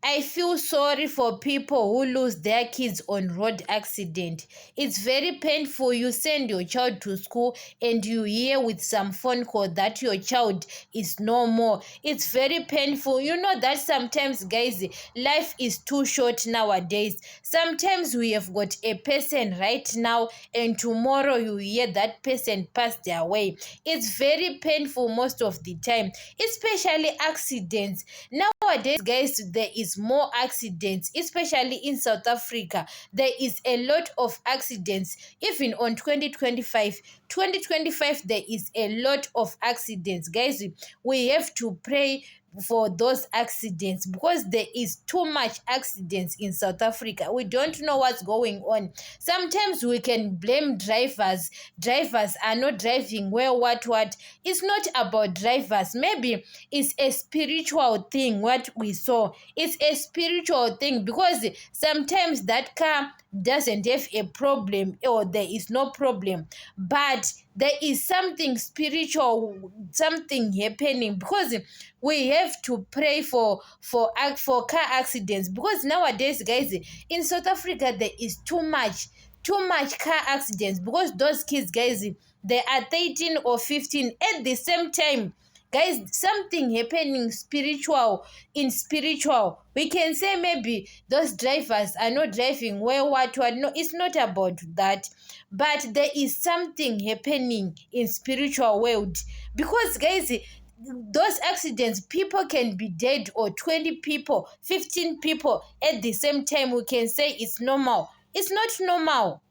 I feel sorry for people who lose their kids on road accident. It's very painful. You send your child to school and you hear with some phone call that your child is no more. It's very painful. You know that sometimes, guys, life is too short nowadays. Sometimes we have got a person right now and tomorrow you hear that person passed their way. It's very painful most of the time, especially accidents. Nowadays, guys, there is more accidents, especially in South Africa. There is a lot of accidents. Even on 2025, there is a lot of accidents. Guys, we have to pray for those accidents because there is too much accidents in South Africa. We don't know what's going on. Sometimes we can blame drivers. Drivers are not driving well. What? It's not about drivers. Maybe it's a spiritual thing. What we saw, it's a spiritual thing because sometimes that car doesn't have a problem or there is no problem, but there is something spiritual, something happening, because we have to pray for car accidents, because nowadays, guys, in South Africa there is too much car accidents, because those kids, guys, they are 13 or 15 at the same time. Guys, something happening spiritual. We can say maybe those drivers are not driving well. What? No, it's not about that, but there is something happening in spiritual world, because, guys, those accidents, people can be dead, or 20 people, 15 people at the same time. We can say it's normal. It's not normal.